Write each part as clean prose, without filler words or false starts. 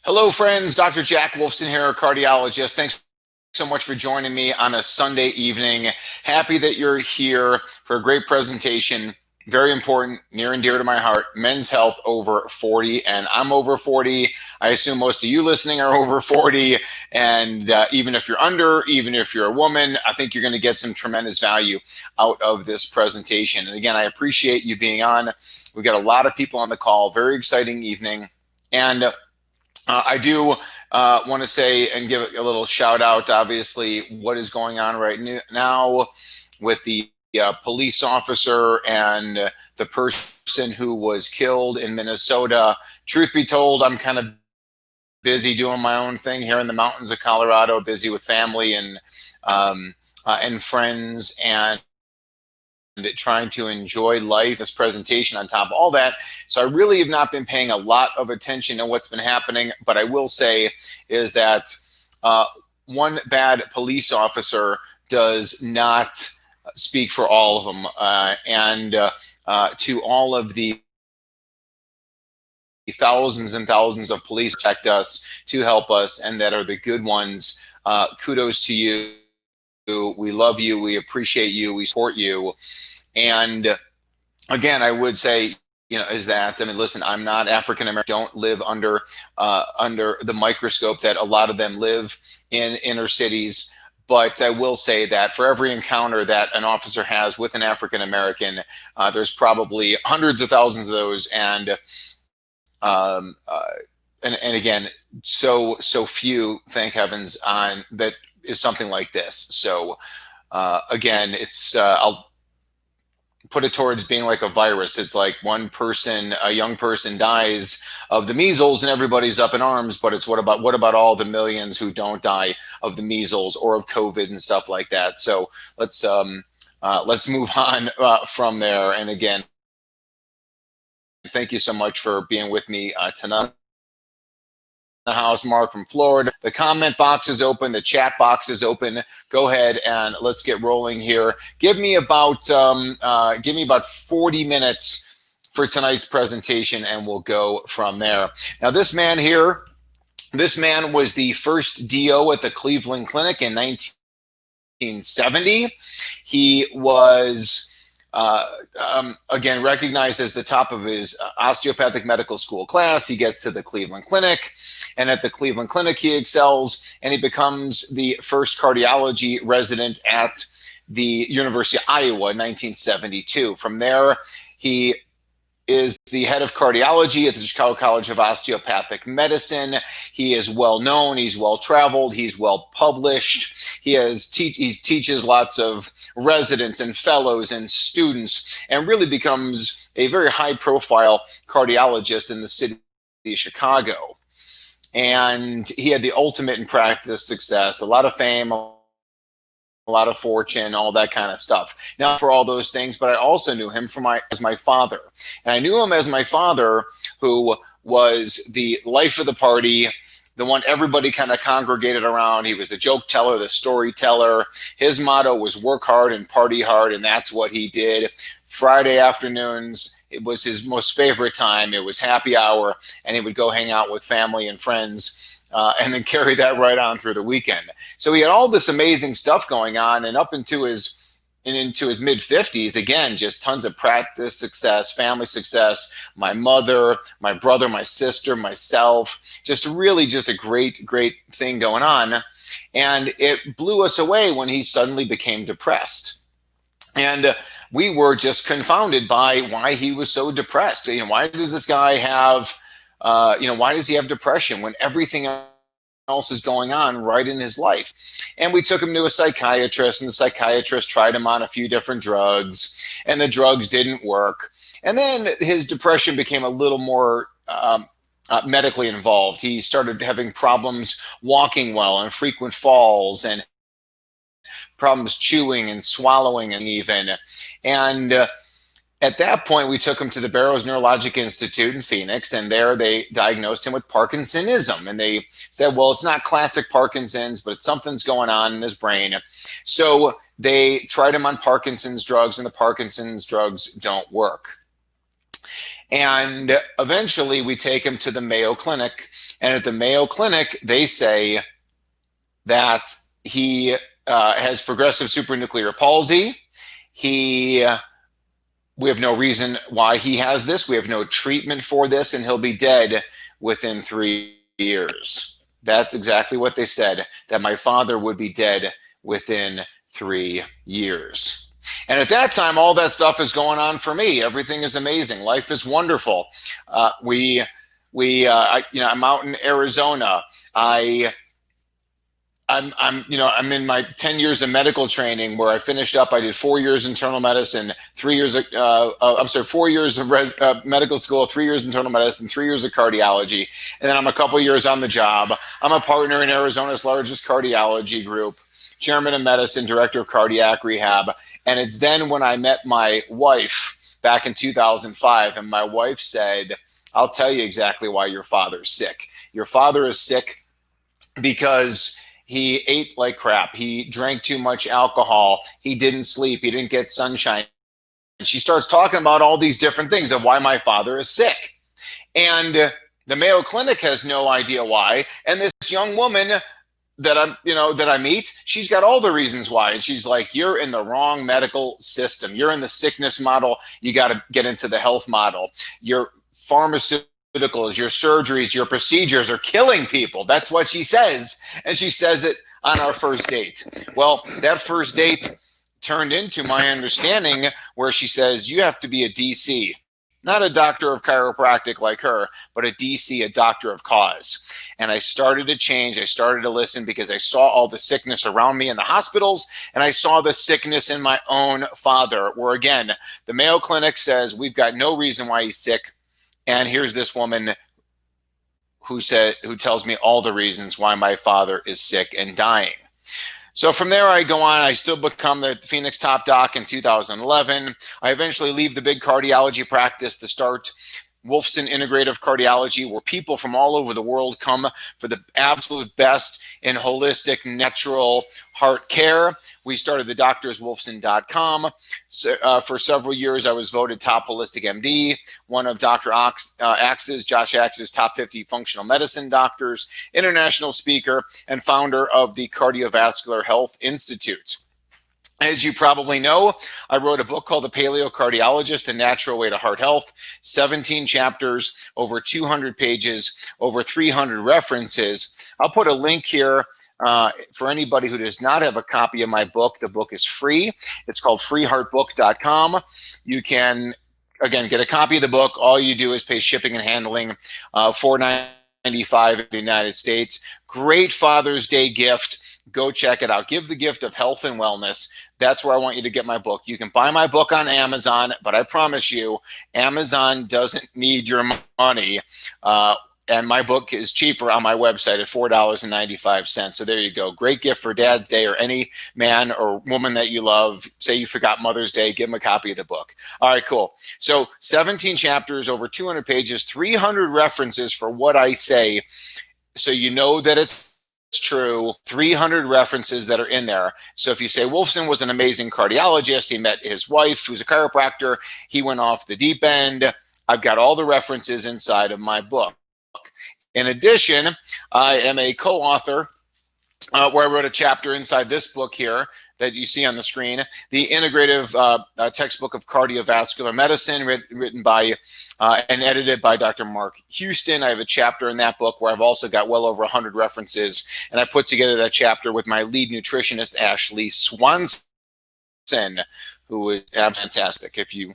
Hello, friends. Dr. Jack Wolfson here, cardiologist. Thanks so much for joining me on a Sunday evening. Happy that you're here for a great presentation. Very important, near and dear to my heart, men's health over 40. And I'm over 40. I assume most of you listening are over 40. And even if you're under, even if you're a woman, I think you're going to get some tremendous value out of this presentation. And again, I appreciate you being on. We've got a lot of people on the call. Very exciting evening. And I do want to say and give a little shout out, obviously, what is going on right now with the police officer and the person who was killed in Minnesota. Truth be told, I'm kind of busy doing my own thing here in the mountains of Colorado, busy with family and friends and trying to enjoy life, this presentation on top of all that. So I really have not been paying a lot of attention to what's been happening, but I will say is that one bad police officer does not speak for all of them. To all of the thousands and thousands of police protect us, to help us, and that are the good ones, kudos to you. We love you. We appreciate you. We support you. And again, I would say, is that, listen, I'm not African American. Don't live under the microscope that a lot of them live in inner cities. But I will say that for every encounter that an officer has with an African American, there's probably hundreds of thousands of those. And again, so few, thank heavens, on that is something like this. So again, it's I'll put it towards being like a virus. It's like one person, a young person, dies of the measles and everybody's up in arms, but it's what about all the millions who don't die of the measles or of COVID and stuff like that. So let's move on from there. And again, thank you so much for being with me tonight. The house, Mark from Florida. The comment box is open. The chat box is open. Go ahead and let's get rolling here. Give me about 40 minutes for tonight's presentation, and we'll go from there. Now, this man was the first DO at the Cleveland Clinic in 1970. He was again, recognized as the top of his osteopathic medical school class. He gets to the Cleveland Clinic, and at the Cleveland Clinic, he excels, and he becomes the first cardiology resident at the University of Iowa in 1972. From there, he is the head of cardiology at the Chicago College of Osteopathic Medicine. He is well known. He's well traveled. He's well published. He teaches lots of residents and fellows and students, and really becomes a very high profile cardiologist in the city of Chicago. And he had the ultimate in practice success, a lot of fame, a lot of fortune, all that kind of stuff. Now, for all those things, but I also knew him as my father. And I knew him as my father, who was the life of the party, the one everybody kind of congregated around. He was the joke teller, the storyteller. His motto was work hard and party hard, and that's what he did. Friday afternoons, it was his most favorite time. It was happy hour, and he would go hang out with family and friends, and then carry that right on through the weekend. So he had all this amazing stuff going on, and up into his mid-50s, again, just tons of practice success, family success, my mother, my brother, my sister, myself, just a great, great thing going on. And it blew us away when he suddenly became depressed. And we were just confounded by why he was so depressed. Why does this guy have why does he have depression when everything else is going on right in his life? And we took him to a psychiatrist, and the psychiatrist tried him on a few different drugs, and the drugs didn't work. And then his depression became a little more medically involved. He started having problems walking well, and frequent falls, and problems chewing and swallowing, and even. And at that point, we took him to the Barrows Neurologic Institute in Phoenix, and there they diagnosed him with Parkinsonism. And they said, well, it's not classic Parkinson's, but something's going on in his brain. So they tried him on Parkinson's drugs, and the Parkinson's drugs don't work. And eventually we take him to the Mayo Clinic, And at the Mayo Clinic, they say that he has progressive supranuclear palsy. We have no reason why he has this. We have no treatment for this, and he'll be dead within 3 years. That's exactly what they said, that my father would be dead within 3 years. And at that time, all that stuff is going on for me. Everything is amazing. Life is wonderful. I'm out in Arizona. I'm in my 10 years of medical training where I finished up. I did 4 years internal medicine, 4 years of medical school, 3 years internal medicine, 3 years of cardiology. And then I'm a couple years on the job. I'm a partner in Arizona's largest cardiology group, chairman of medicine, director of cardiac rehab. And it's then when I met my wife back in 2005. And my wife said, I'll tell you exactly why your father's sick. Your father is sick because he ate like crap. He drank too much alcohol. He didn't sleep. He didn't get sunshine. And she starts talking about all these different things of why my father is sick. And the Mayo Clinic has no idea why. And this young woman that I meet, she's got all the reasons why. And she's like, you're in the wrong medical system. You're in the sickness model. You got to get into the health model. Your pharmaceuticals, your surgeries, your procedures are killing people. That's what she says. And she says it on our first date. Well, that first date turned into my understanding where she says, you have to be a DC, not a doctor of chiropractic like her, but a DC, a doctor of cause. And I started to change. I started to listen because I saw all the sickness around me in the hospitals, and I saw the sickness in my own father, where again, the Mayo Clinic says we've got no reason why he's sick. And here's this woman who tells me all the reasons why my father is sick and dying. So from there, I go on. I still become the Phoenix top doc in 2011. I eventually leave the big cardiology practice to start Wolfson Integrative Cardiology, where people from all over the world come for the absolute best in holistic, natural heart care. We started the doctorswolfson.com. For several years, I was voted top holistic MD, one of Dr. Josh Axe's top 50 functional medicine doctors, international speaker, and founder of the Cardiovascular Health Institute. As you probably know, I wrote a book called The Paleo Cardiologist, A Natural Way to Heart Health, 17 chapters, over 200 pages, over 300 references. I'll put a link here for anybody who does not have a copy of my book. The book is free. It's called freeheartbook.com. You can, again, get a copy of the book. All you do is pay shipping and handling, $4.95 in the United States. Great Father's Day gift. Go check it out. Give the gift of health and wellness. That's where I want you to get my book. You can buy my book on Amazon, but I promise you, Amazon doesn't need your money. And my book is cheaper on my website at $4.95. So there you go. Great gift for Dad's Day, or any man or woman that you love. Say you forgot Mother's Day, give them a copy of the book. All right, cool. So 17 chapters, over 200 pages, 300 references for what I say. So you know that it's true. 300 references that are in there. So if you say Wolfson was an amazing cardiologist, he met his wife who's a chiropractor, he went off the deep end, I've got all the references inside of my book. In addition, I am a co-author where I wrote a chapter inside this book here that you see on the screen, the integrative textbook of cardiovascular medicine, written by and edited by Dr. Mark Houston. I have a chapter in that book where I've also got well over 100 references, and I put together that chapter with my lead nutritionist, Ashley Swanson, who is fantastic. If you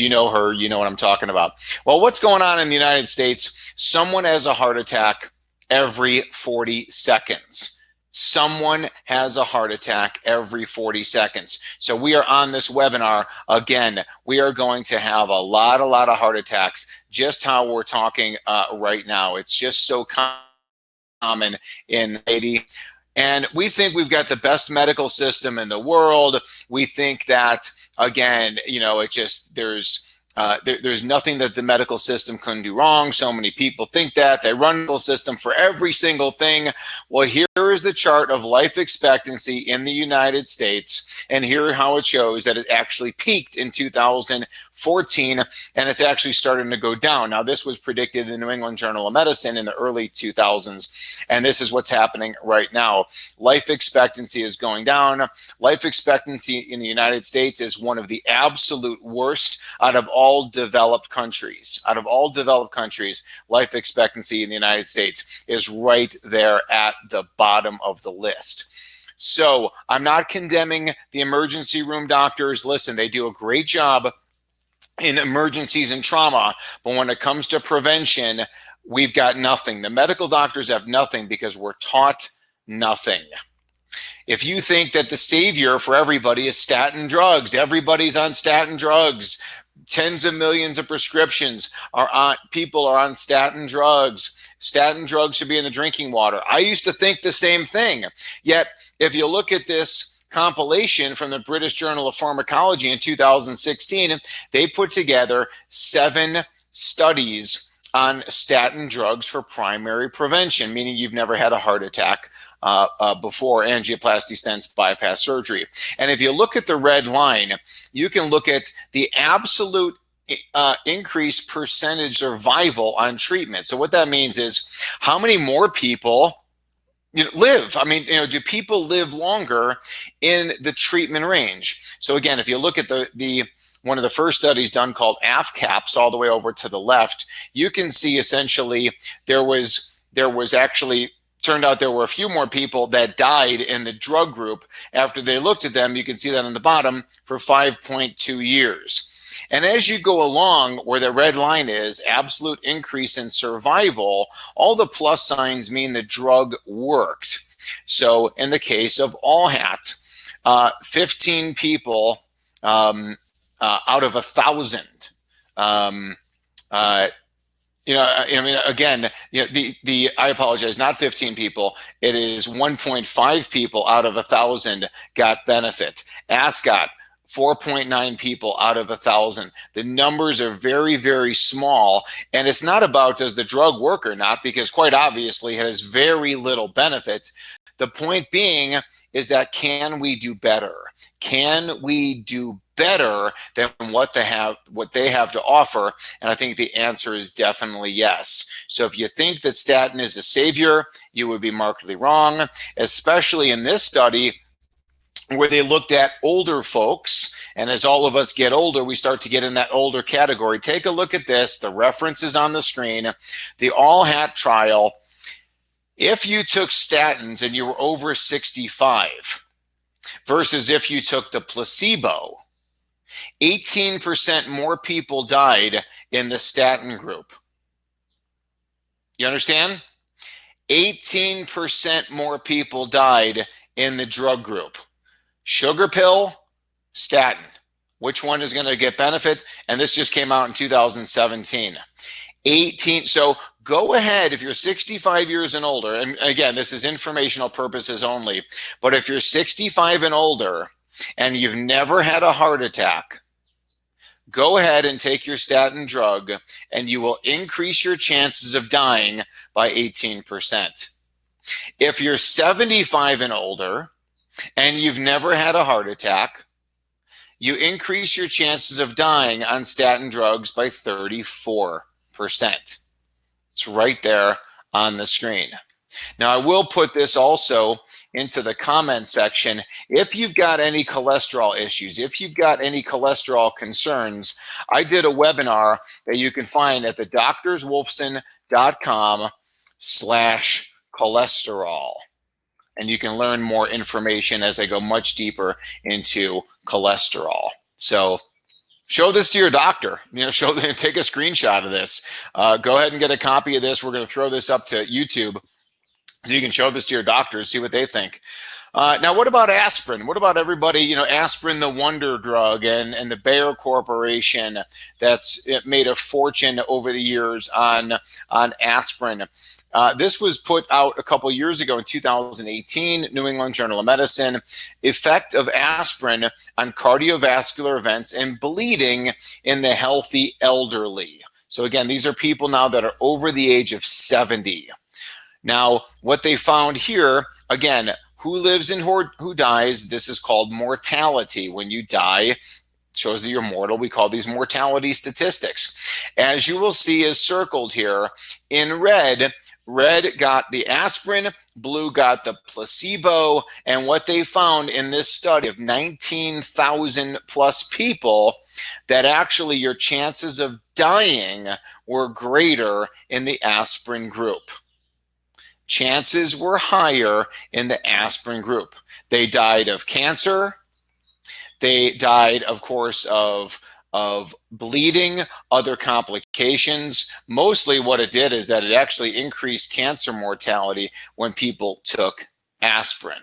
know her, you know what I'm talking about. Well, what's going on in the United States? Someone has a heart attack every 40 seconds. Someone has a heart attack every 40 seconds. So we are on this webinar. Again, we are going to have a lot of heart attacks, just how we're talking right now. It's just so common in 80. And we think we've got the best medical system in the world. We think that, again, it just, there's nothing that the medical system can do wrong. So many people think that. They run the medical system for every single thing. Well, here is the chart of life expectancy in the United States. And here how it shows that it actually peaked in 2004. 14, and it's actually starting to go down. Now, this was predicted in the New England Journal of Medicine in the early 2000s, and this is what's happening right now. Life expectancy is going down. Life expectancy in the United States is one of the absolute worst out of all developed countries. Out of all developed countries, life expectancy in the United States is right there at the bottom of the list. So I'm not condemning the emergency room doctors. Listen, they do a great job in emergencies and trauma, but when it comes to prevention, we've got nothing. The medical doctors have nothing because we're taught nothing. If you think that the savior for everybody is statin drugs, everybody's on statin drugs. Tens of millions of prescriptions people are on statin drugs. Statin drugs should be in the drinking water. I used to think the same thing. Yet, if you look at this compilation from the British Journal of Pharmacology in 2016, they put together 7 studies on statin drugs for primary prevention, meaning you've never had a heart attack before angioplasty, stents, bypass surgery. And if you look at the red line, you can look at the absolute increased percentage survival on treatment. So what that means is how many more people live. I mean, do people live longer in the treatment range? So again, if you look at the one of the first studies done called AFCAPS all the way over to the left, you can see essentially there was actually turned out there were a few more people that died in the drug group after they looked at them. You can see that on the bottom for 5.2 years. And as you go along where the red line is, absolute increase in survival, all the plus signs mean the drug worked. So in the case of AllHat, 15 people out of 1,000. I apologize, not 15 people. It is 1.5 people out of 1,000 got benefit. Ascot, 4.9 people out of 1,000. The numbers are very, very small. And it's not about does the drug work or not, because quite obviously it has very little benefit. The point being is that can we do better? Can we do better than what they have to offer? And I think the answer is definitely yes. So if you think that statin is a savior, you would be markedly wrong, especially in this study where they looked at older folks. And as all of us get older, we start to get in that older category. Take a look at this. The reference is on the screen. The AllHat trial. If you took statins and you were over 65 versus if you took the placebo, 18% more people died in the statin group. You understand? 18% more people died in the drug group. Sugar pill, statin. Which one is going to get benefit? And this just came out in 2017. 18. So go ahead if you're 65 years and older. And again, this is informational purposes only. But if you're 65 and older and you've never had a heart attack, go ahead and take your statin drug and you will increase your chances of dying by 18%. If you're 75 and older and you've never had a heart attack, you increase your chances of dying on statin drugs by 34%. It's right there on the screen. Now, I will put this also into the comment section. If you've got any cholesterol issues, if you've got any cholesterol concerns, I did a webinar that you can find at the doctorswolfson.com/cholesterol. And you can learn more information as I go much deeper into cholesterol. So show this to your doctor. Take a screenshot of this. Go ahead and get a copy of this. We're going to throw this up to YouTube so you can show this to your doctors, see what they think. Now, what about aspirin? What about everybody, aspirin, the wonder drug, and the Bayer Corporation that's made a fortune over the years on aspirin. This was put out a couple years ago in 2018, New England Journal of Medicine, effect of aspirin on cardiovascular events and bleeding in the healthy elderly. So again, these are people now that are over the age of 70. Now, what they found here, again, who lives and who dies, this is called mortality. When you die, shows that you're mortal. We call these mortality statistics. As you will see is circled here in red, red got the aspirin, blue got the placebo, and what they found in this study of 19,000 plus people, that actually your chances of dying were greater in the aspirin group. Chances were higher in the aspirin group. They died of cancer. They died, of course, of bleeding, other complications. Mostly what it did is that it actually increased cancer mortality when people took aspirin.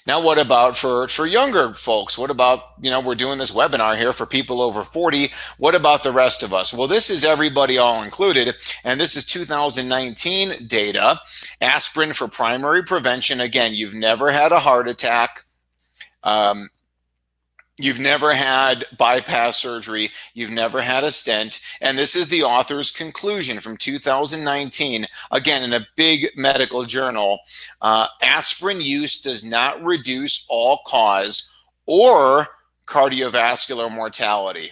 Now, what about for younger folks? What about, we're doing this webinar here for people over 40. What about the rest of us? Well, this is everybody all included, and this is 2019 data. Aspirin for primary prevention. Again, you've never had a heart attack. You've never had bypass surgery. You've never had a stent. And this is the author's conclusion from 2019, again, in a big medical journal. Aspirin use does not reduce all-cause or cardiovascular mortality.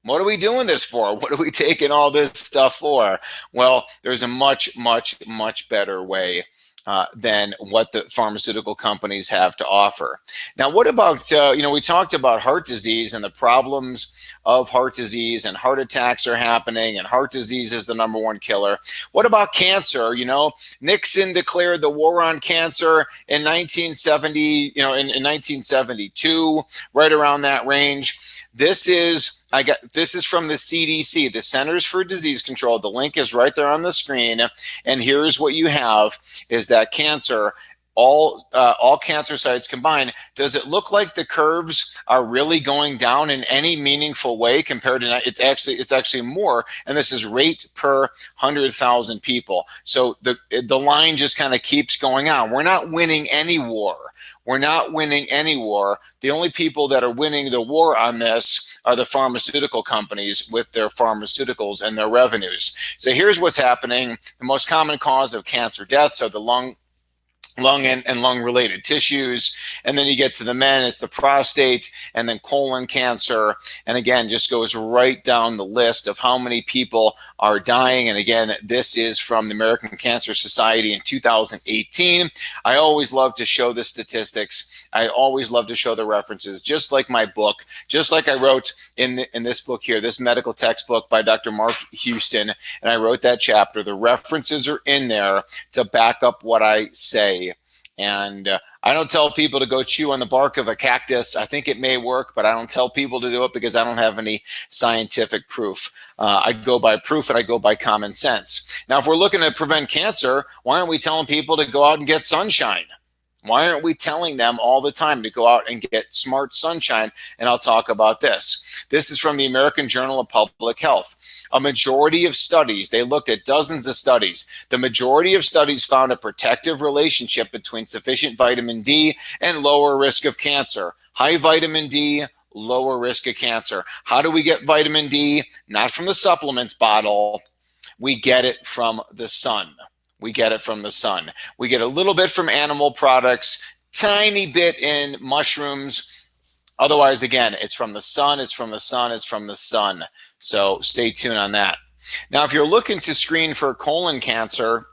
What are we doing this for? What are we taking all this stuff for? Well, there's a much, much, much better way than what the pharmaceutical companies have to offer. Now, what about, we talked about heart disease and the problems of heart disease, and heart attacks are happening, and heart disease is the #1 killer. What about cancer? Nixon declared the war on cancer in 1970, in 1972, right around that range. This is from the CDC, the Centers for Disease Control. The link is right there on the screen. And here's what you have is that cancer, all cancer sites combined, does it look like the curves are really going down in any meaningful way compared to, it's actually more, and this is rate per 100,000 people. So the line just kind of keeps going on. We're not winning any war. We're not winning any war. The only people that are winning the war on this are the pharmaceutical companies with their pharmaceuticals and their revenues. So here's what's happening. The most common cause of cancer deaths are the lung and lung-related tissues. And then you get to the men, it's the prostate, and then colon cancer. And again, just goes right down the list of how many people are dying. And again, this is from the American Cancer Society in 2018. I always love to show the statistics. I always love to show the references, just like my book, just like I wrote in this book here, this medical textbook by Dr. Mark Houston. And I wrote that chapter. The references are in there to back up what I say. And I don't tell people to go chew on the bark of a cactus. I think it may work, but I don't tell people to do it because I don't have any scientific proof. I go by proof and I go by common sense. Now, if we're looking to prevent cancer, why aren't we telling people to go out and get sunshine? Why aren't we telling them all the time to go out and get smart sunshine? And I'll talk about this. This is from the American Journal of Public Health. A majority of studies, they looked at dozens of studies. The majority of studies found a protective relationship between sufficient vitamin D and lower risk of cancer. High vitamin D, lower risk of cancer. How do we get vitamin D? Not from the supplements bottle. We get it from the sun. We get it from the sun. We get a little bit from animal products, tiny bit in mushrooms. Otherwise, again, it's from the sun, it's from the sun, it's from the sun. So stay tuned on that. Now, if you're looking to screen for colon cancer,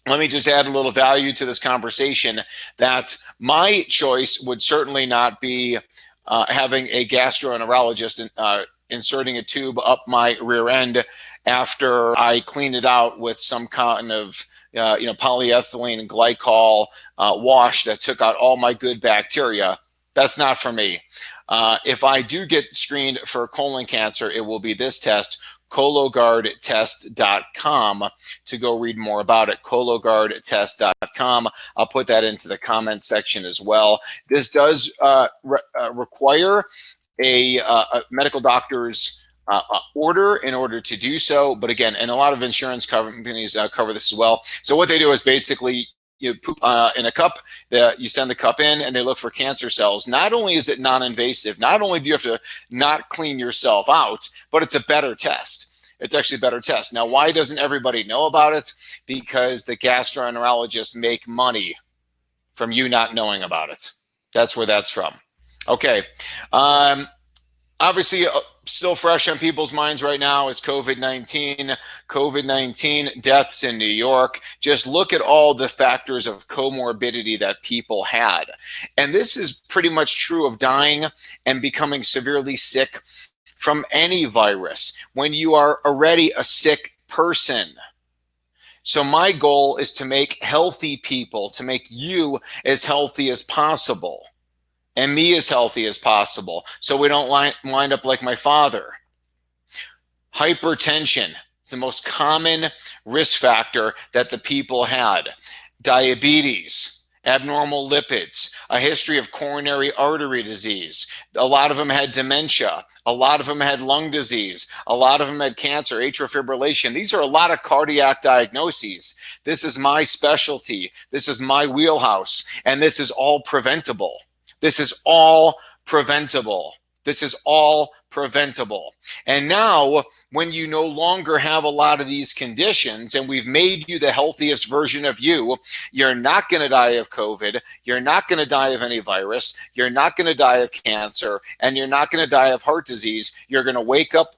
let me just add a little value to this conversation that my choice would certainly not be having a gastroenterologist inserting a tube up my rear end after I clean it out with some kind of polyethylene glycol wash that took out all my good bacteria. That's not for me. If I do get screened for colon cancer, it will be this test, Cologuardtest.com, to go read more about it, Cologuardtest.com. I'll put that into the comments section as well. This does require a medical doctor's order in order to do so. But again, and a lot of insurance companies cover this as well. So what they do is basically you poop in a cup, you send the cup in and they look for cancer cells. Not only is it non-invasive, not only do you have to not clean yourself out, but it's a better test. It's actually a better test. Now, why doesn't everybody know about it? Because the gastroenterologists make money from you not knowing about it. That's where that's from. Okay. Obviously, still fresh on people's minds right now is COVID-19. COVID-19 deaths in New York. Just look at all the factors of comorbidity that people had. And this is pretty much true of dying and becoming severely sick from any virus when you are already a sick person. So my goal is to make healthy people, to make you as healthy as possible and me as healthy as possible so we don't wind up like my father. Hypertension is the most common risk factor that the people had. Diabetes, abnormal lipids, a history of coronary artery disease. A lot of them had dementia. A lot of them had lung disease. A lot of them had cancer, atrial fibrillation. These are a lot of cardiac diagnoses. This is my specialty. This is my wheelhouse. And this is all preventable. This is all preventable. This is all preventable. And now, when you no longer have a lot of these conditions and we've made you the healthiest version of you, you're not going to die of COVID. You're not going to die of any virus. You're not going to die of cancer. And you're not going to die of heart disease. You're going to wake up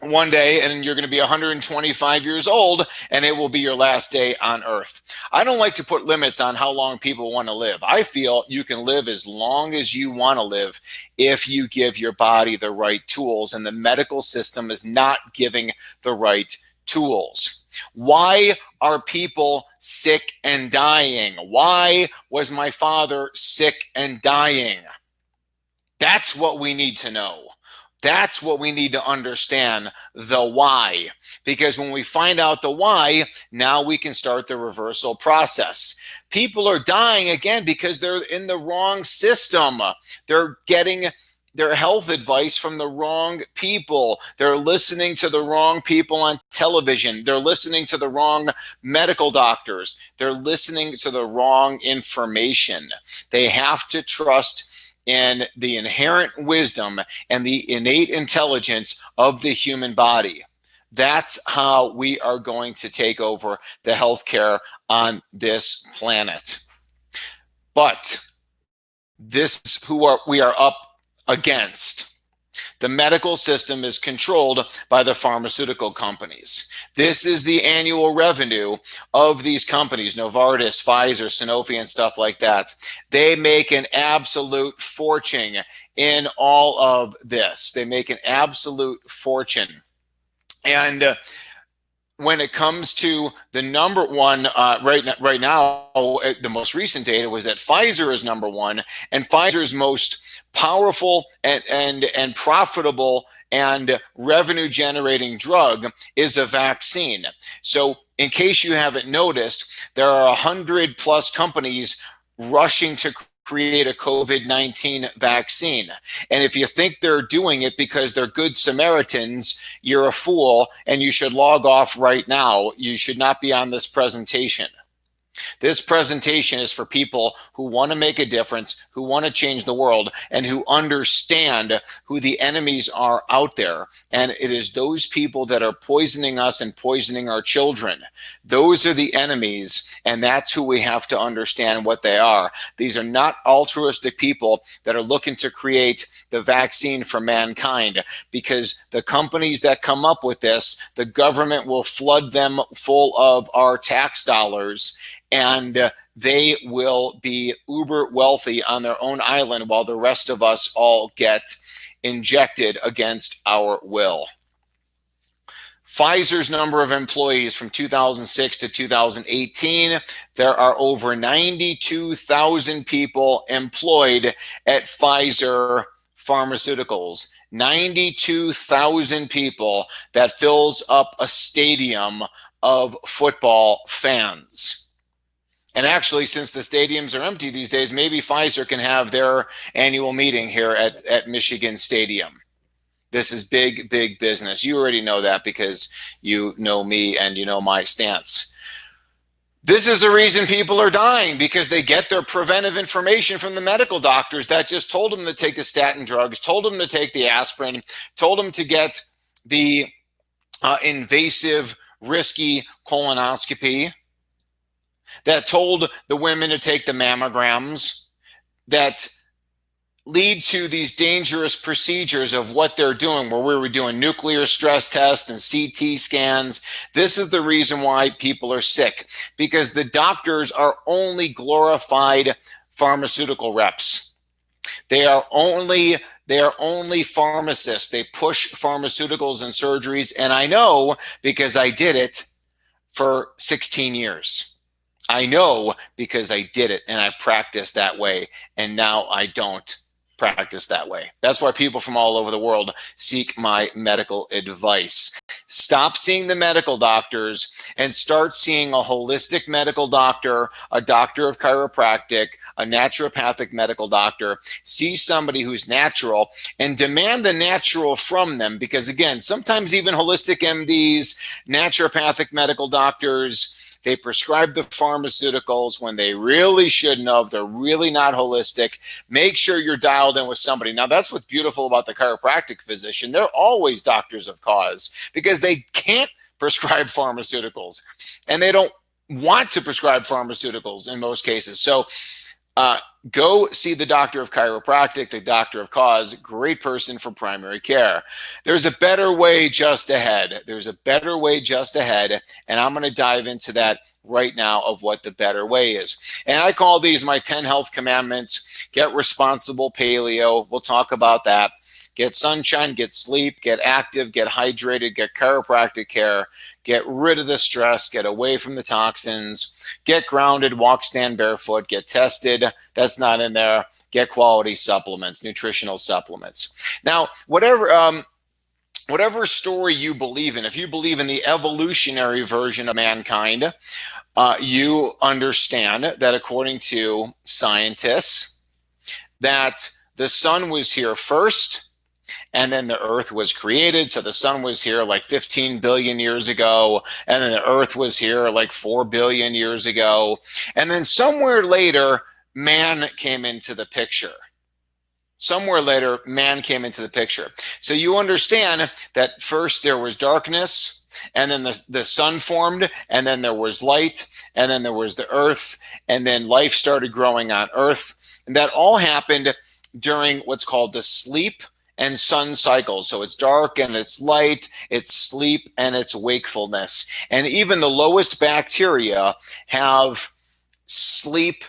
one day and you're going to be 125 years old and it will be your last day on earth. I don't like to put limits on how long people want to live. I feel you can live as long as you want to live if you give your body the right tools, and the medical system is not giving the right tools. Why are people sick and dying? Why was my father sick and dying? That's what we need to know. That's what we need to understand, the why. Because when we find out the why, now we can start the reversal process. People are dying again because they're in the wrong system. They're getting their health advice from the wrong people. They're listening to the wrong people on television. They're listening to the wrong medical doctors. They're listening to the wrong information. They have to trust in the inherent wisdom and the innate intelligence of the human body. That's how we are going to take over the healthcare on this planet. But this is who we are up against. The medical system is controlled by the pharmaceutical companies. This is the annual revenue of these companies, Novartis, Pfizer, Sanofi, and stuff like that. They make an absolute fortune in all of this. They make an absolute fortune. And when it comes to the number one, right now, the most recent data was that Pfizer is number one, and Pfizer's most powerful and profitable and revenue generating drug is a vaccine. So in case you haven't noticed, there are 100+ companies rushing to create a COVID-19 vaccine. And if you think they're doing it because they're good Samaritans, you're a fool and you should log off right now. You should not be on this presentation. This presentation is for people who want to make a difference, who want to change the world, and who understand who the enemies are out there. And it is those people that are poisoning us and poisoning our children. Those are the enemies, and that's who we have to understand what they are. These are not altruistic people that are looking to create the vaccine for mankind, because the companies that come up with this, the government will flood them full of our tax dollars, and they will be uber wealthy on their own island while the rest of us all get injected against our will. Pfizer's number of employees from 2006 to 2018, there are over 92,000 people employed at Pfizer Pharmaceuticals. 92,000 people. That fills up a stadium of football fans. And actually, since the stadiums are empty these days, maybe Pfizer can have their annual meeting here at Michigan Stadium. This is big, big business. You already know that because you know me and you know my stance. This is the reason people are dying, because they get their preventive information from the medical doctors that just told them to take the statin drugs, told them to take the aspirin, told them to get the invasive, risky colonoscopy, that told the women to take the mammograms, that lead to these dangerous procedures of what they're doing, where we were doing nuclear stress tests and CT scans. This is the reason why people are sick, because the doctors are only glorified pharmaceutical reps. They are only pharmacists. They push pharmaceuticals and surgeries, and I know because I did it for 16 years. I know because I did it and I practiced that way, and now I don't practice that way. That's why people from all over the world seek my medical advice. Stop seeing the medical doctors and start seeing a holistic medical doctor, a doctor of chiropractic, a naturopathic medical doctor. See somebody who's natural and demand the natural from them, because again, sometimes even holistic MDs, naturopathic medical doctors, they prescribe the pharmaceuticals when they really shouldn't have. They're really not holistic. Make sure you're dialed in with somebody. Now, that's what's beautiful about the chiropractic physician. They're always doctors of cause because they can't prescribe pharmaceuticals, and they don't want to prescribe pharmaceuticals in most cases. So go see the doctor of chiropractic, the doctor of cause, great person for primary care. There's a better way just ahead. There's a better way just ahead, and I'm going to dive into that right now of what the better way is. And I call these my 10 health commandments. Get responsible paleo. We'll talk about that. Get sunshine, get sleep, get active, get hydrated, get chiropractic care, get rid of the stress, get away from the toxins, get grounded, walk, stand barefoot, get tested. That's not in there. Get quality supplements, nutritional supplements. Now, whatever story you believe in, if you believe in the evolutionary version of mankind, you understand that according to scientists, that the sun was here first, and then the earth was created. So the sun was here like 15 billion years ago, and then the earth was here like 4 billion years ago. And then somewhere later, man came into the picture. Somewhere later, man came into the picture. So you understand that first there was darkness, and then the sun formed, and then there was light, and then there was the earth, and then life started growing on earth. And that all happened during what's called the sleep and sun cycle. So it's dark and it's light, it's sleep and it's wakefulness. And even the lowest bacteria have sleep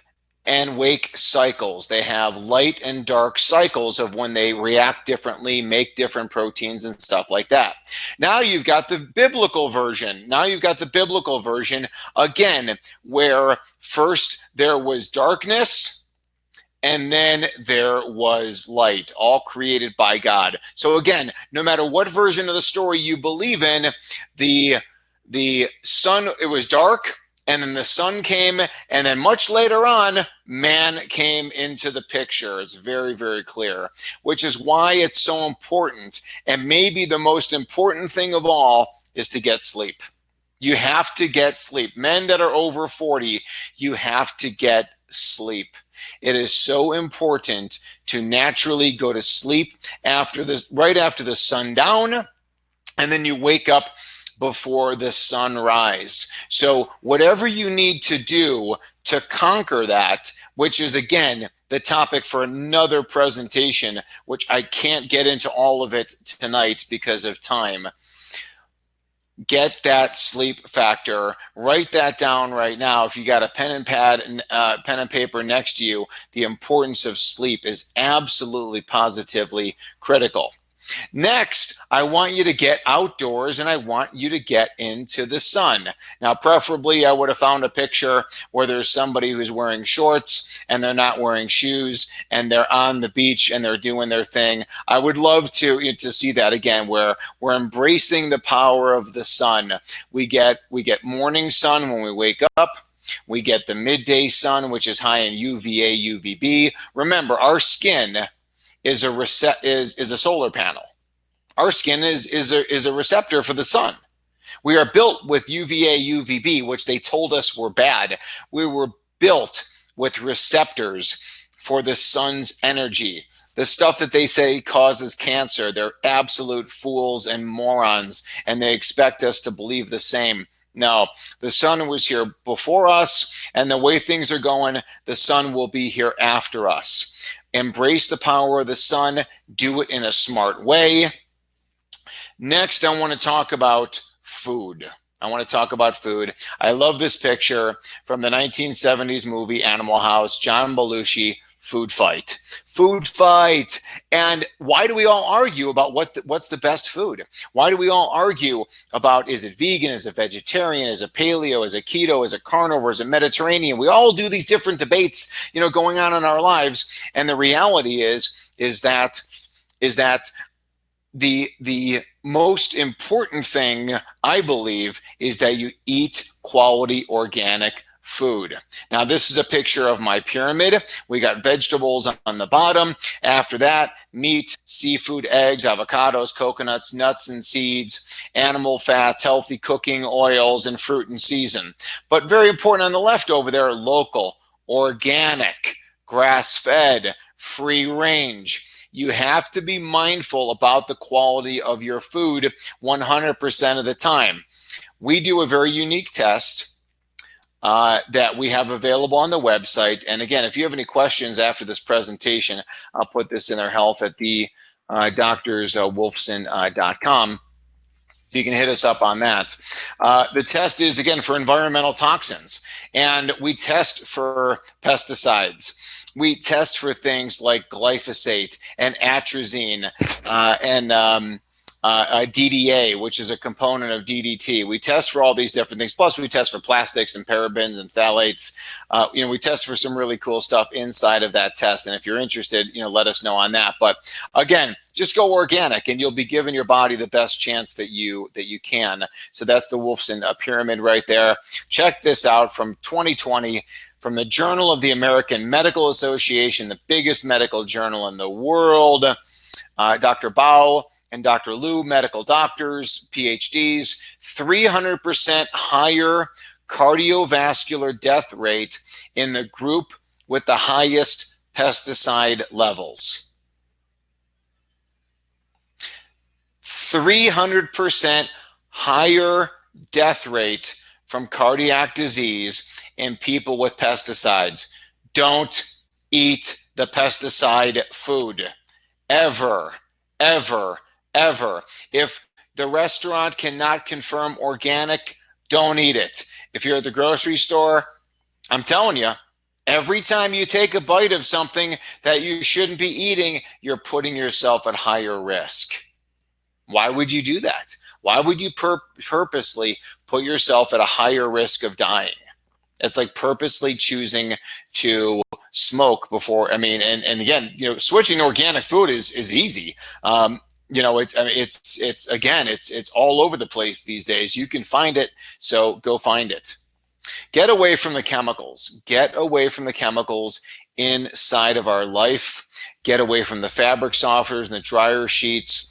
and wake cycles. They have light and dark cycles of when they react differently, make different proteins and stuff like that. Now you've got the biblical version. Again, where first there was darkness, and then there was light, all created by God. So again, no matter what version of the story you believe in, the sun, it was dark, and then the sun came, and then much later on, man came into the picture. It's very, very clear, which is why it's so important. And maybe the most important thing of all is to get sleep. You have to get sleep. Men that are over 40, you have to get sleep. It is so important to naturally go to sleep right after the sundown, and then you wake up before the sunrise. So whatever you need to do to conquer that, which is again the topic for another presentation, which I can't get into all of it tonight because of time. Get that sleep factor. Write that down right now. If you got a pen and paper next to you, the importance of sleep is absolutely positively critical. Next, I want you to get outdoors and I want you to get into the sun. Now, preferably, I would have found a picture where there's somebody who's wearing shorts and they're not wearing shoes and they're on the beach and they're doing their thing. I would love to see that again, where we're embracing the power of the sun. We get morning sun when we wake up. We get the midday sun, which is high in UVA, UVB. Remember, our skin is a solar panel. Our skin is a receptor for the sun. We are built with UVA, UVB, which they told us were bad. We were built with receptors for the sun's energy. The stuff that they say causes cancer, they're absolute fools and morons, and they expect us to believe the same. No, the sun was here before us, and the way things are going, the sun will be here after us. Embrace the power of the sun. Do it in a smart way. Next, I want to talk about food. I love this picture from the 1970s movie Animal House, John Belushi, food fight. Food fight. And why do we all argue about what's the best food? Why do we all argue about, is it vegan, is it vegetarian, is it paleo, is it keto, is it carnivore, is it Mediterranean? We all do these different debates, going on in our lives. And the reality is that the most important thing, I believe, is that you eat quality organic food. Now, this is a picture of my pyramid. We got vegetables on the bottom. After that, meat, seafood, eggs, avocados, coconuts, nuts and seeds, animal fats, healthy cooking oils, and fruit and season. But very important on the left over there, local, organic, grass-fed, free range. You have to be mindful about the quality of your food 100% of the time. We do a very unique test that we have available on the website. And again, if you have any questions after this presentation, I'll put this in their health at the doctorswolfson.com. You can hit us up on that. The test is, again, for environmental toxins. And we test for pesticides. We test for things like glyphosate and atrazine and DDA, which is a component of DDT. We test for all these different things. Plus, we test for plastics and parabens and phthalates. We test for some really cool stuff inside of that test. And if you're interested, let us know on that. But again, just go organic, and you'll be giving your body the best chance that you can. So that's the Wolfson pyramid right there. Check this out from 2020. From the Journal of the American Medical Association, the biggest medical journal in the world. Dr. Bao and Dr. Liu, medical doctors, PhDs, 300% higher cardiovascular death rate in the group with the highest pesticide levels. 300% higher death rate from cardiac disease in people with pesticides. Don't eat the pesticide food. Ever, ever, ever. If the restaurant cannot confirm organic, don't eat it. If you're at the grocery store, I'm telling you, every time you take a bite of something that you shouldn't be eating, you're putting yourself at higher risk. Why would you do that? Why would you purposely put yourself at a higher risk of dying? It's like purposely choosing to smoke before. And again, switching to organic food is easy. It's all over the place these days. You can find it, so go find it. Get away from the chemicals. Get away from the chemicals inside of our life. Get away from the fabric softeners and the dryer sheets,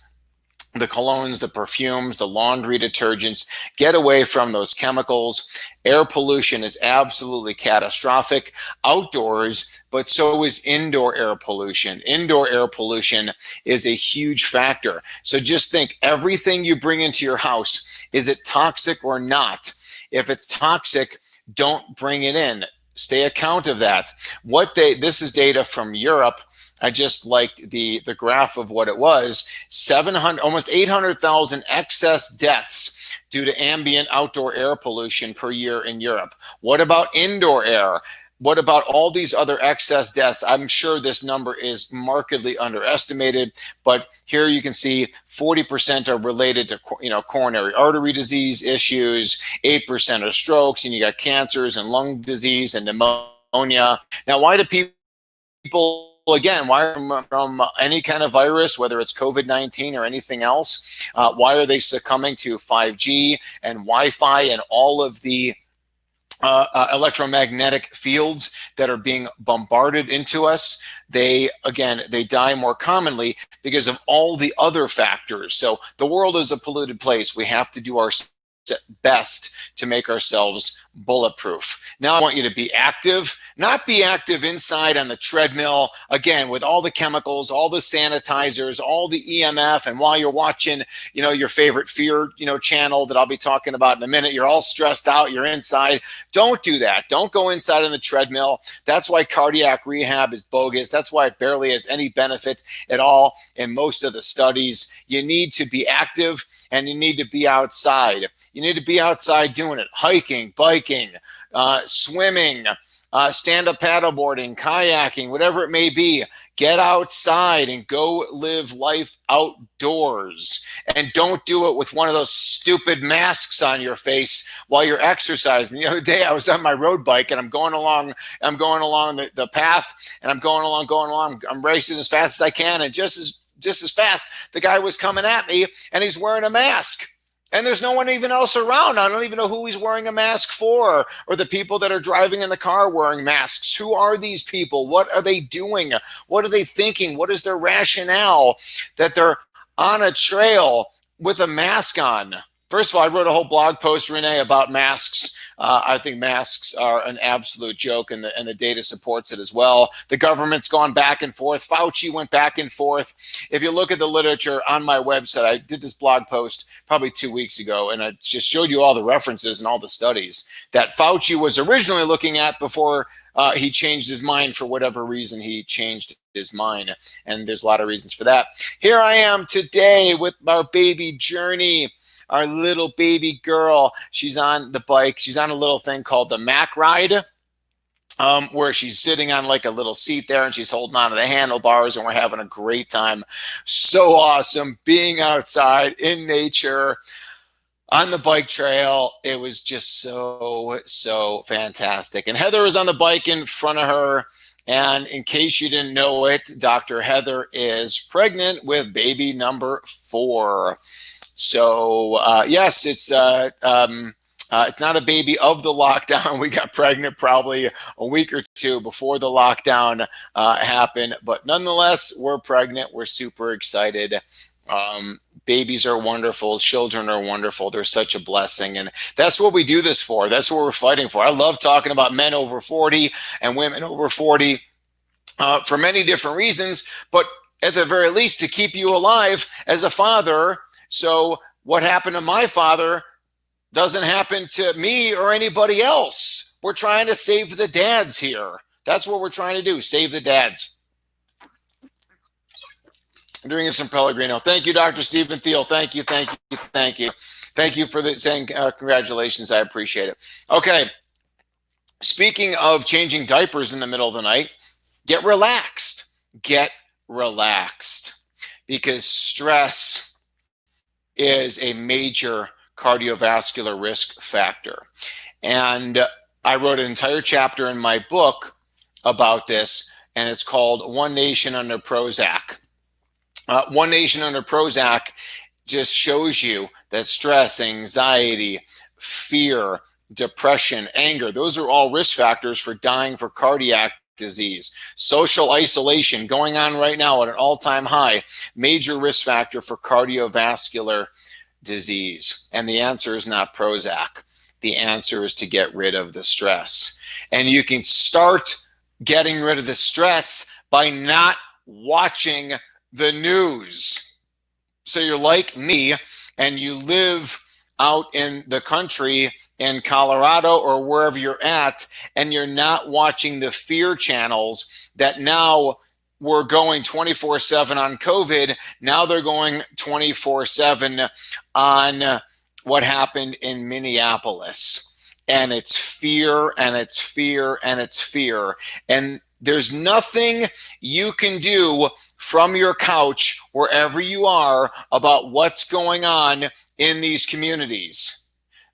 the colognes, the perfumes, the laundry detergents. Get away from those chemicals. Air pollution is absolutely catastrophic outdoors, but so is indoor air pollution. Indoor air pollution is a huge factor. So just think, everything you bring into your house, is it toxic or not? If it's toxic, don't bring it in. Stay account of that. This is data from Europe. I just liked the graph of what it was. 700, almost 800,000 excess deaths due to ambient outdoor air pollution per year in Europe. What about indoor air? What about all these other excess deaths? I'm sure this number is markedly underestimated, but here you can see 40% are related to coronary artery disease issues, 8% are strokes, and you got cancers and lung disease and pneumonia. Now, why do people, again, why from any kind of virus, whether it's COVID-19 or anything else, why are they succumbing to 5G and Wi-Fi and all of the electromagnetic fields that are being bombarded into us? They die more commonly because of all the other factors. So the world is a polluted place. We have to do our best to make ourselves bulletproof. Now I want you to be active, not be active inside on the treadmill, again, with all the chemicals, all the sanitizers, all the EMF, and while you're watching, your favorite fear, channel that I'll be talking about in a minute, you're all stressed out, you're inside. Don't do that. Don't go inside on the treadmill. That's why cardiac rehab is bogus. That's why it barely has any benefit at all in most of the studies. You need to be active and you need to be outside. You need to be outside doing it, hiking, biking, swimming, stand-up paddleboarding, kayaking, whatever it may be. Get outside and go live life outdoors. And don't do it with one of those stupid masks on your face while you're exercising. The other day I was on my road bike and I'm going along the path, and I'm going along, I'm racing as fast as I can, and just as fast the guy was coming at me, and he's wearing a mask. And there's no one even else around. I don't even know who he's wearing a mask for, or the people that are driving in the car wearing masks. Who are these people? What are they doing? What are they thinking? What is their rationale that they're on a trail with a mask on? First of all, I wrote a whole blog post, Renee, about masks. I think masks are an absolute joke, and the data supports it as well. The government's gone back and forth. Fauci went back and forth. If you look at the literature on my website, I did this blog post probably 2 weeks ago, and I just showed you all the references and all the studies that Fauci was originally looking at before he changed his mind for whatever reason he changed his mind. And there's a lot of reasons for that. Here I am today with our baby Journey, our little baby girl. She's on the bike. She's on a little thing called the Mac Ride, where she's sitting on like a little seat there, and she's holding on to the handlebars, and we're having a great time. So awesome being outside in nature on the bike trail. It was just so fantastic. And Heather is on the bike in front of her. And in case you didn't know it, Dr. Heather is pregnant with baby number 4. So yes, it's not a baby of the lockdown. We got pregnant probably a week or 2 before the lockdown happened, but nonetheless, we're pregnant. We're super excited. Babies are wonderful. Children are wonderful. They're such a blessing, and that's what we do this for. That's what we're fighting for. I love talking about men over 40 and women over 40 for many different reasons, but at the very least to keep you alive as a father. So what happened to my father doesn't happen to me or anybody else. We're trying to save the dads here. That's what we're trying to do, save the dads. I'm doing some Pellegrino. Thank you, Dr. Stephen Thiel. Thank you. Thank you for saying congratulations. I appreciate it. Okay. Speaking of changing diapers in the middle of the night, get relaxed. Get relaxed, because stress is a major cardiovascular risk factor. And I wrote an entire chapter in my book about this, and it's called One Nation Under Prozac. One Nation Under Prozac just shows you that stress, anxiety, fear, depression, anger, those are all risk factors for dying for cardiac disease. Social isolation going on right now at an all-time high, major risk factor for cardiovascular disease. And the answer is not Prozac. The answer is to get rid of the stress. And you can start getting rid of the stress by not watching the news. So you're like me and you live out in the country in Colorado or wherever you're at, and you're not watching the fear channels that now were going 24/7 on COVID. Now they're going 24/7 on what happened in Minneapolis. And it's fear, and it's fear, and it's fear. And there's nothing you can do from your couch, wherever you are, about what's going on in these communities.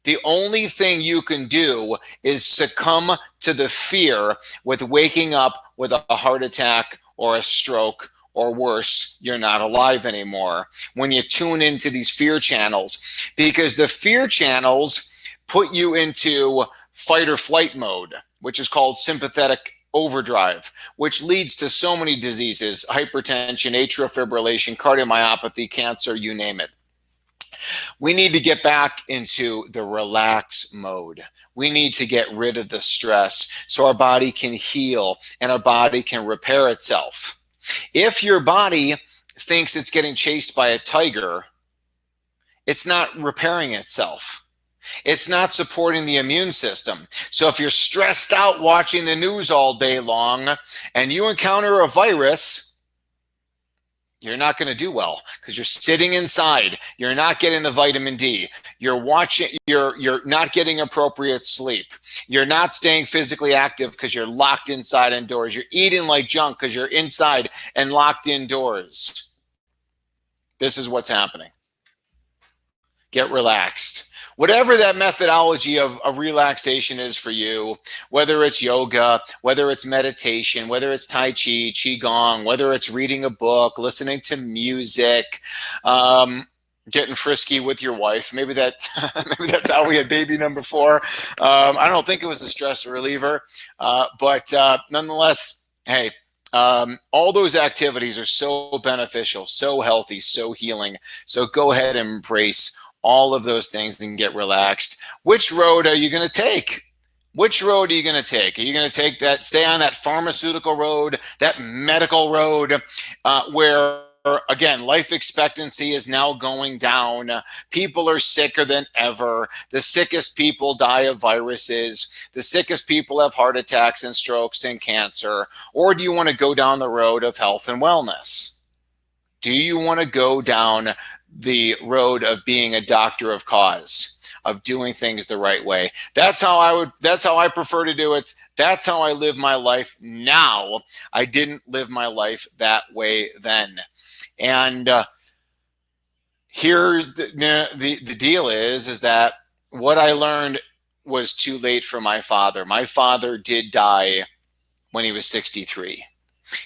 The only thing you can do is succumb to the fear with waking up with a heart attack or a stroke, or worse, you're not alive anymore when you tune into these fear channels, because the fear channels put you into fight or flight mode, which is called sympathetic overdrive, which leads to so many diseases: hypertension, atrial fibrillation, cardiomyopathy, cancer, you name it. We need to get back into the relax mode. We need to get rid of the stress so our body can heal and our body can repair itself. If your body thinks it's getting chased by a tiger, it's not repairing itself. It's not supporting the immune system. So if you're stressed out watching the news all day long and you encounter a virus, you're not going to do well because you're sitting inside. You're not getting the vitamin D. You're not getting appropriate sleep. You're not staying physically active because you're locked inside indoors. You're eating like junk because you're inside and locked indoors. This is what's happening. Get relaxed. Whatever that methodology of relaxation is for you, whether it's yoga, whether it's meditation, whether it's Tai Chi, Qigong, whether it's reading a book, listening to music, getting frisky with your wife. Maybe that's how we had baby number 4. I don't think it was a stress reliever, but nonetheless, hey, all those activities are so beneficial, so healthy, so healing. So go ahead and embrace all of those things and get relaxed. Which road are you going to take? Which road are you going to take? Are you going to take that, stay on that pharmaceutical road, that medical road, where, again, life expectancy is now going down. People are sicker than ever. The sickest people die of viruses. The sickest people have heart attacks and strokes and cancer. Or do you want to go down the road of health and wellness? Do you want to go down the road of being a doctor of cause, of doing things the right way? That's how I prefer to do it. That's how I live my life now. I didn't live my life that way then. And here's the deal is that what I learned was too late for my father. My father did die when he was 63.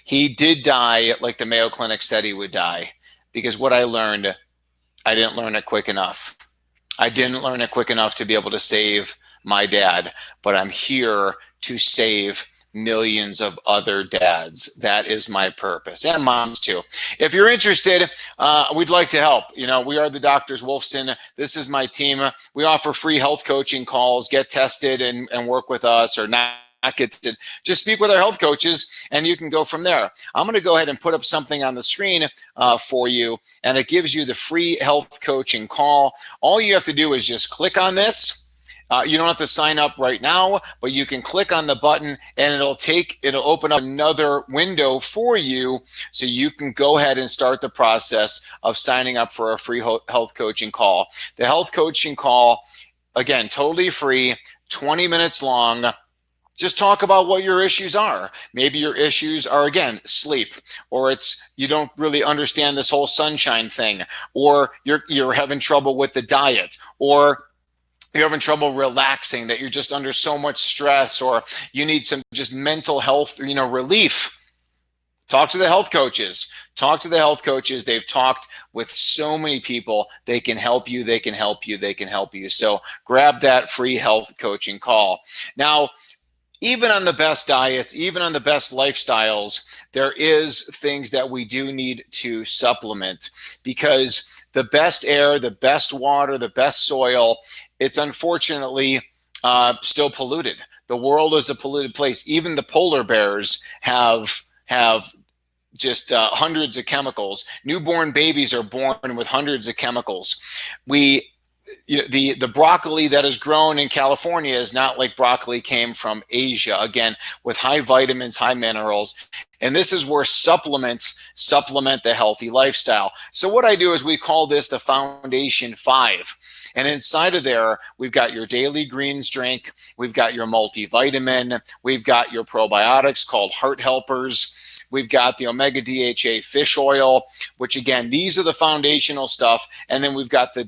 He did die like the Mayo Clinic said he would die, because what I learned, I didn't learn it quick enough. I didn't learn it quick enough to be able to save my dad, but I'm here to save millions of other dads. That is my purpose, and moms too. If you're interested, we'd like to help. You know, we are the Doctors Wolfson. This is my team. We offer free health coaching calls. Get tested and work with us, or not get tested. Just speak with our health coaches, and you can go from there. I'm going to go ahead and put up something on the screen for you, and it gives you the free health coaching call. All you have to do is just click on this. You don't have to sign up right now, but you can click on the button and it'll open up another window for you, so you can go ahead and start the process of signing up for a free health coaching call. The health coaching call, again, totally free, 20 minutes long. Just talk about what your issues are. Maybe your issues are, again, sleep, or it's you don't really understand this whole sunshine thing, or you're having trouble with the diet, or you're having trouble relaxing, that you're just under so much stress, or you need some just mental health, relief. Talk to the health coaches. Talk to the health coaches. They've talked with so many people. They can help you. They can help you. They can help you. So grab that free health coaching call. Now, even on the best diets, even on the best lifestyles, there is things that we do need to supplement, because the best air, the best water, the best soil, it's unfortunately still polluted. The world is a polluted place. Even the polar bears have just hundreds of chemicals. Newborn babies are born with hundreds of chemicals. The broccoli that is grown in California is not like broccoli came from Asia, again, with high vitamins, high minerals. And this is where supplements supplement the healthy lifestyle. So what I do is we call this the Foundation 5. And inside of there, we've got your daily greens drink. We've got your multivitamin. We've got your probiotics called Heart Helpers. We've got the omega DHA fish oil, which again, these are the foundational stuff. And then we've got the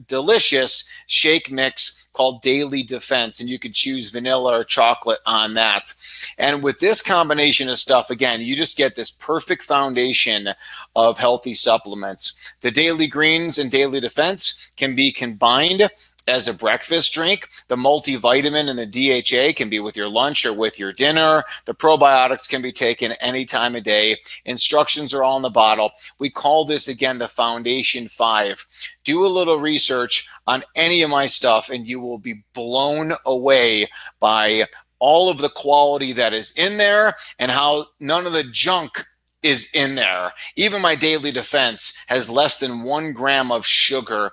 delicious shake mix called Daily Defense, and you could choose vanilla or chocolate on that. And with this combination of stuff, again, you just get this perfect foundation of healthy supplements. The Daily Greens and Daily Defense can be combined as a breakfast drink. The multivitamin and the DHA can be with your lunch or with your dinner. The probiotics can be taken any time of day. Instructions are all in the bottle. We call this, again, the Foundation 5. Do a little research on any of my stuff, and you will be blown away by all of the quality that is in there and how none of the junk is in there. Even my Daily Defense has less than 1 gram of sugar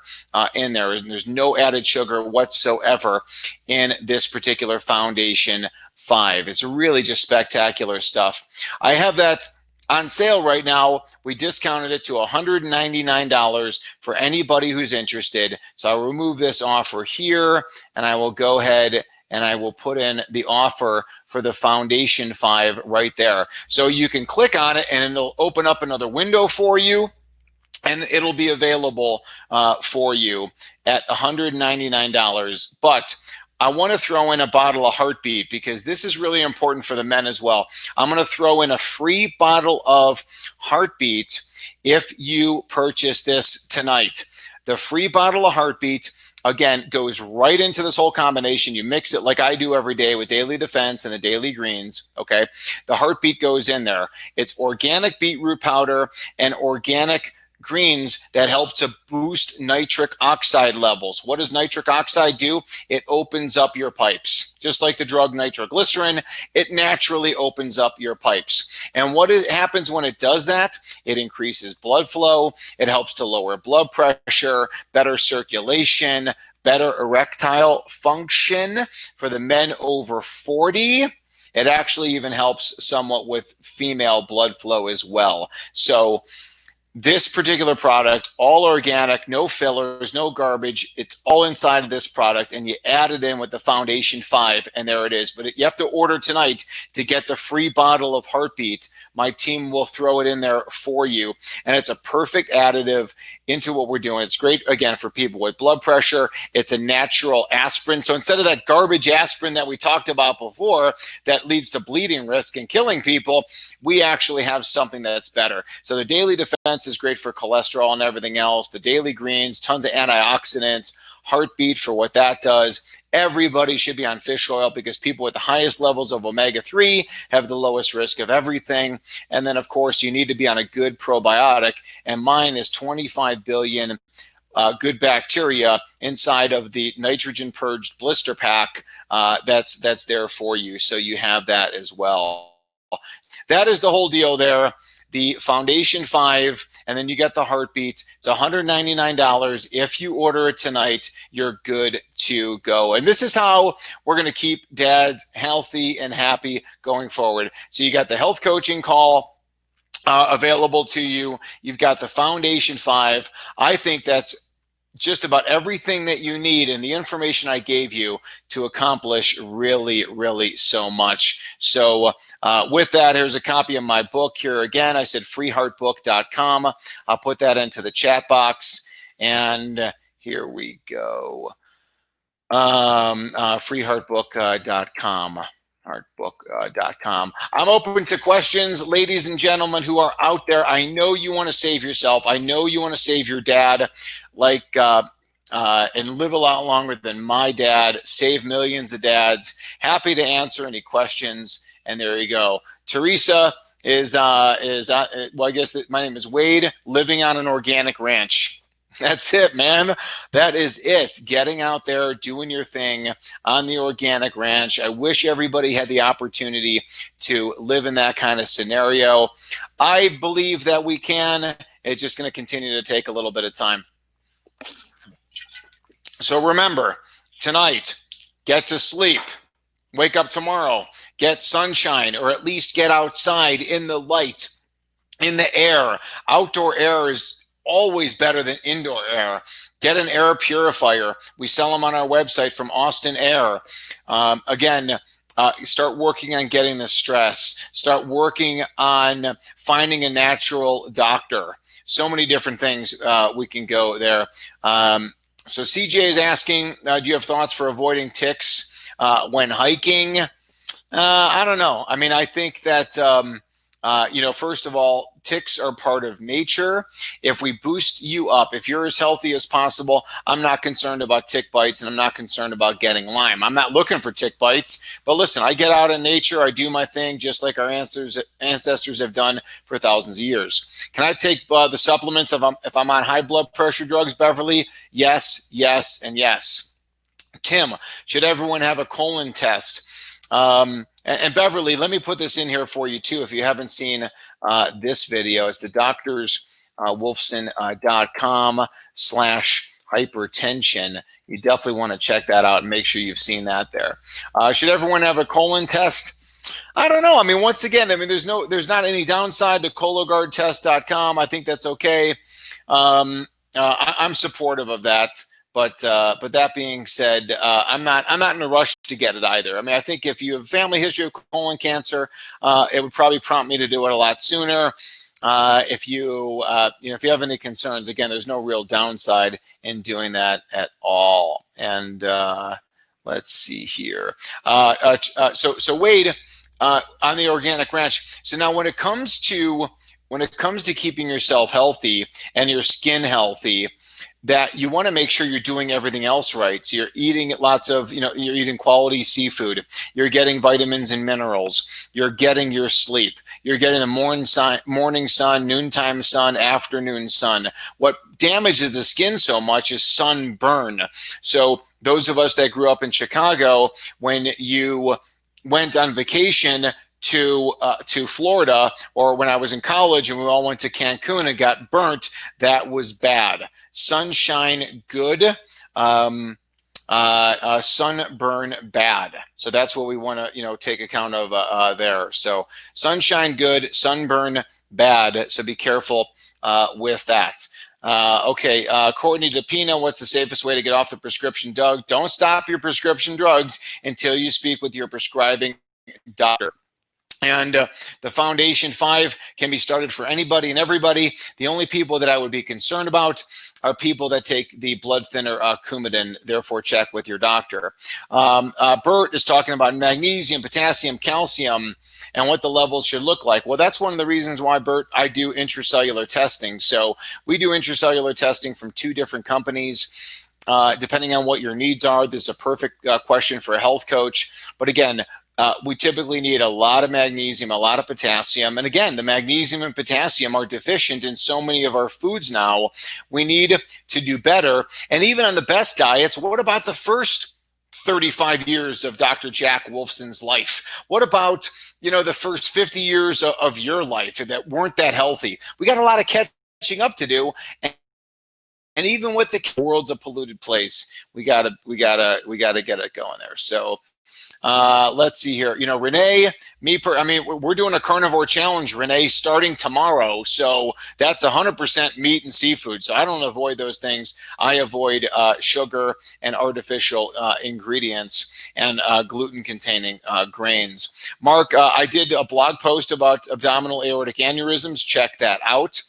in there. There's no added sugar whatsoever in this particular Foundation 5. It's really just spectacular stuff. I have that on sale right now. We discounted it to $199 for anybody who's interested. So I'll remove this offer here, and I will go ahead and I will put in the offer for the Foundation 5 right there. So you can click on it and it'll open up another window for you, and it'll be available for you at $199. But I want to throw in a bottle of Heartbeat because this is really important for the men as well. I'm going to throw in a free bottle of Heartbeat if you purchase this tonight. The free bottle of Heartbeat, again, goes right into this whole combination. You mix it like I do every day with Daily Defense and the Daily Greens, okay? The Heartbeat goes in there. It's organic beetroot powder and organic greens that help to boost nitric oxide levels. What does nitric oxide do? It opens up your pipes. Just like the drug nitroglycerin, it naturally opens up your pipes. And what happens when it does that? It increases blood flow. It helps to lower blood pressure, better circulation, better erectile function for the men over 40. It actually even helps somewhat with female blood flow as well. So this particular product, all organic, no fillers, no garbage. It's all inside of this product, and you add it in with the Foundation 5, and there it is. But you have to order tonight to get the free bottle of Heartbeat. My team will throw it in there for you, and it's a perfect additive into what we're doing. It's great, again, for people with blood pressure. It's a natural aspirin. So instead of that garbage aspirin that we talked about before that leads to bleeding risk and killing people, we actually have something that's better. So the Daily Defense is great for cholesterol and everything else. The Daily Greens, tons of antioxidants. Heartbeat for what that does. Everybody should be on fish oil because people with the highest levels of omega-3 have the lowest risk of everything. And then, of course, you need to be on a good probiotic. And mine is 25 billion good bacteria inside of the nitrogen purged blister pack that's there for you. So you have that as well. That is the whole deal there. The Foundation 5, and then you get the Heartbeat. It's $199. If you order it tonight, you're good to go. And this is how we're going to keep dads healthy and happy going forward. So you got the health coaching call available to you. You've got the Foundation 5. I think that's just about everything that you need and the information I gave you to accomplish really, really so much. So with that, here's a copy of my book here. Again, I said freeheartbook.com. I'll put that into the chat box. And here we go. Freeheartbook.com. Heartbook.com. I'm open to questions, ladies and gentlemen who are out there. I know you want to save yourself. I know you want to save your dad, and live a lot longer than my dad, save millions of dads. Happy to answer any questions. And there you go. Teresa is well, I guess my name is Wade, living on an organic ranch. That's it, man. That is it. Getting out there, doing your thing on the organic ranch. I wish everybody had the opportunity to live in that kind of scenario. I believe that we can. It's just going to continue to take a little bit of time. So remember, tonight, get to sleep. Wake up tomorrow. Get sunshine, or at least get outside in the light, in the air. Outdoor air is always better than indoor air. Get an air purifier. We sell them on our website from Austin Air. Start working on getting the stress. Start working on finding a natural doctor. So many different things we can go there. So CJ is asking, do you have thoughts for avoiding ticks when hiking? I don't know. I mean, I think that, first of all, ticks are part of nature. If we boost you up, if you're as healthy as possible, I'm not concerned about tick bites, and I'm not concerned about getting Lyme. I'm not looking for tick bites, but listen, I get out in nature, I do my thing just like our ancestors have done for thousands of years. Can I take the supplements if I'm on high blood pressure drugs, Beverly? Yes, yes, and yes. Tim, should everyone have a colon test? And Beverly, let me put this in here for you too. If you haven't seen this video, it's the doctors wolfson.com/hypertension. You definitely want to check that out and make sure you've seen that there. Should everyone have a colon test? I don't know. I mean, once again, I mean, there's not any downside to cologuardtest.com. I think that's okay. I'm supportive of that. But that being said, I'm not in a rush to get it either. I mean, I think if you have a family history of colon cancer, it would probably prompt me to do it a lot sooner. If you have any concerns, again, there's no real downside in doing that at all. And let's see here. So Wade, on the organic ranch. So now when it comes to keeping yourself healthy and your skin healthy, that you want to make sure you're doing everything else right. So you're eating lots of, you're eating quality seafood. You're getting vitamins and minerals. You're getting your sleep. You're getting the morning sun, noontime sun, afternoon sun. What damages the skin so much is sunburn. So those of us that grew up in Chicago, when you went on vacation to Florida, or when I was in college and we all went to Cancun and got burnt, that was bad. Sunshine, good. Sunburn, bad. So that's what we want to take account of there. So sunshine, good. Sunburn, bad. So be careful with that. Okay, Courtney DePina, what's the safest way to get off the prescription drug? Don't stop your prescription drugs until you speak with your prescribing doctor. And the Foundation 5 can be started for anybody and everybody. The only people that I would be concerned about are people that take the blood thinner Coumadin. Therefore, check with your doctor. Bert is talking about magnesium, potassium, calcium, and what the levels should look like. Well, that's one of the reasons why, Bert, I do intracellular testing. So we do intracellular testing from 2 different companies. Depending on what your needs are, this is a perfect question for a health coach. But again, we typically need a lot of magnesium, a lot of potassium. And again, the magnesium and potassium are deficient in so many of our foods now. We need to do better. And even on the best diets, what about the first 35 years of Dr. Jack Wolfson's life? What about, the first 50 years of your life that weren't that healthy? We got a lot of catching up to do. And even with the world's a polluted place, we gotta get it going there. So let's see here. Renee, we're doing a carnivore challenge, Renee, starting tomorrow. So that's 100% meat and seafood. So I don't avoid those things. I avoid sugar and artificial ingredients and gluten-containing grains. Mark, I did a blog post about abdominal aortic aneurysms. Check that out.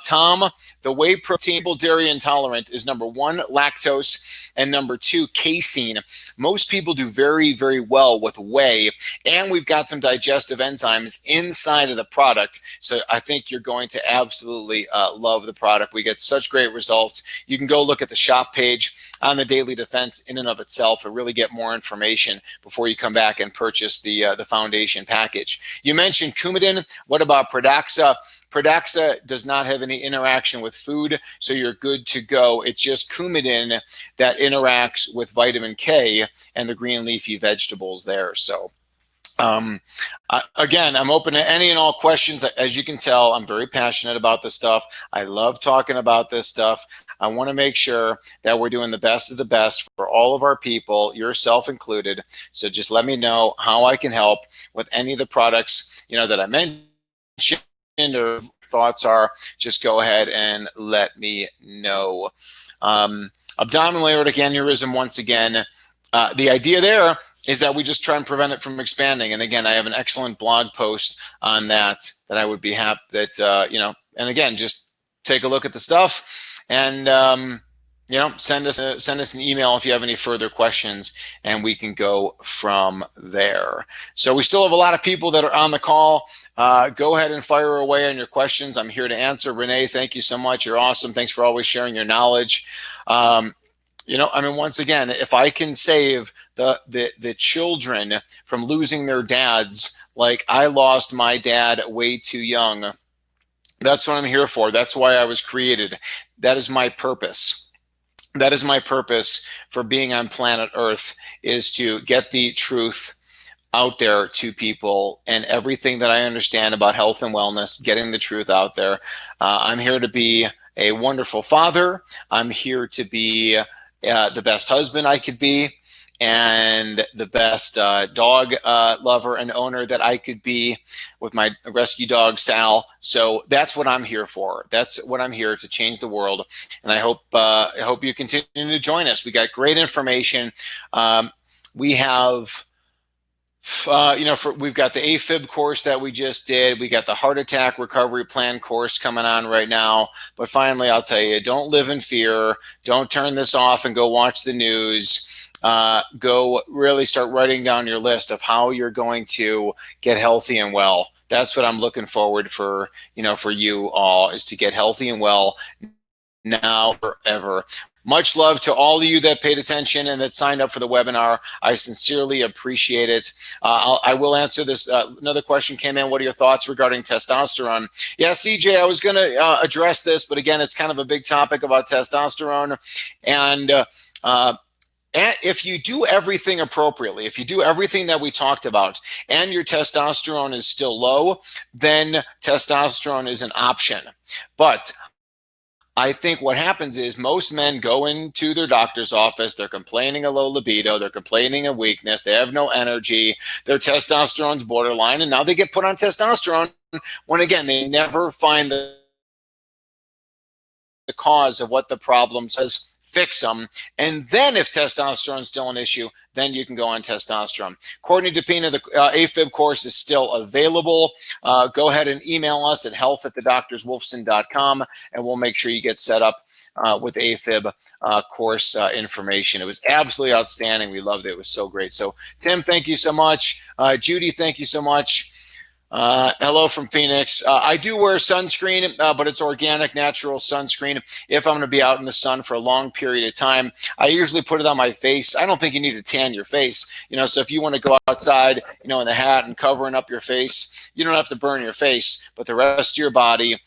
Tom, the whey protein, dairy intolerant is number 1, lactose, and number 2, casein. Most people do very, very well with whey, and we've got some digestive enzymes inside of the product. So I think you're going to absolutely love the product. We get such great results. You can go look at the shop page on the Daily Defense in and of itself and really get more information before you come back and purchase the Foundation package. You mentioned Coumadin. What about Pradaxa? Pradaxa does not have any interaction with food, so you're good to go. It's just Coumadin that interacts with vitamin K and the green leafy vegetables there. So again, I'm open to any and all questions. As you can tell, I'm very passionate about this stuff. I love talking about this stuff. I want to make sure that we're doing the best of the best for all of our people, yourself included. So just let me know how I can help with any of the products, that I mentioned, or thoughts are. Just go ahead and let me know. Abdominal aortic aneurysm, once again, the idea there is that we just try and prevent it from expanding. And again, I have an excellent blog post on that I would be happy that, and again, just take a look at the stuff and send us an email if you have any further questions, and we can go from there. So we still have a lot of people that are on the call. Go ahead and fire away on your questions. I'm here to answer. Renee, thank you so much. You're awesome. Thanks for always sharing your knowledge. Once again, if I can save the children from losing their dads, like I lost my dad way too young, that's what I'm here for. That's why I was created. That is my purpose. That is my purpose for being on planet Earth, is to get the truth out there to people, and everything that I understand about health and wellness, getting the truth out there. I'm here to be a wonderful father. I'm here to be the best husband I could be, and the best dog lover and owner that I could be with my rescue dog, Sal. So that's what I'm here for. That's what I'm here to change the world. And I hope you continue to join us. We got great information. We have, we've got the AFib course that we just did. We got the heart attack recovery plan course coming on right now. But finally, I'll tell you, don't live in fear. Don't turn this off and go watch the news. Go really start writing down your list of how you're going to get healthy and well. That's what I'm looking forward for you all, is to get healthy and well now or ever. Much love to all of you that paid attention and that signed up for the webinar. I sincerely appreciate it. I will answer this. Another question came in. What are your thoughts regarding testosterone? Yeah, CJ, I was going to address this, but again, it's kind of a big topic about testosterone. And if you do everything appropriately, if you do everything that we talked about, and your testosterone is still low, then testosterone is an option. But I think what happens is most men go into their doctor's office, they're complaining of low libido, they're complaining of weakness, they have no energy, their testosterone's borderline, and now they get put on testosterone when, again, they never find the cause of what the problem is, fix them. And then if testosterone is still an issue, then you can go on testosterone. Courtney DePina, the AFib course is still available. Go ahead and email us at health@thedoctorswolfson.com, and we'll make sure you get set up with AFib course information. It was absolutely outstanding. We loved it. It was so great. So Tim, thank you so much. Judy, thank you so much. Hello from Phoenix. I do wear sunscreen, but it's organic, natural sunscreen. If I'm going to be out in the sun for a long period of time, I usually put it on my face. I don't think you need to tan your face, so if you want to go outside, in the hat and covering up your face, you don't have to burn your face, but the rest of your body,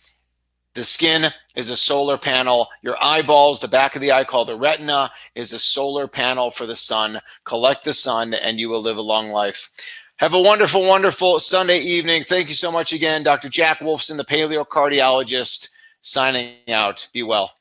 the skin is a solar panel. Your eyeballs, the back of the eye called the retina, is a solar panel for the sun. Collect the sun and you will live a long life. Have a wonderful, wonderful Sunday evening. Thank you so much again. Dr. Jack Wolfson, the paleo cardiologist, signing out. Be well.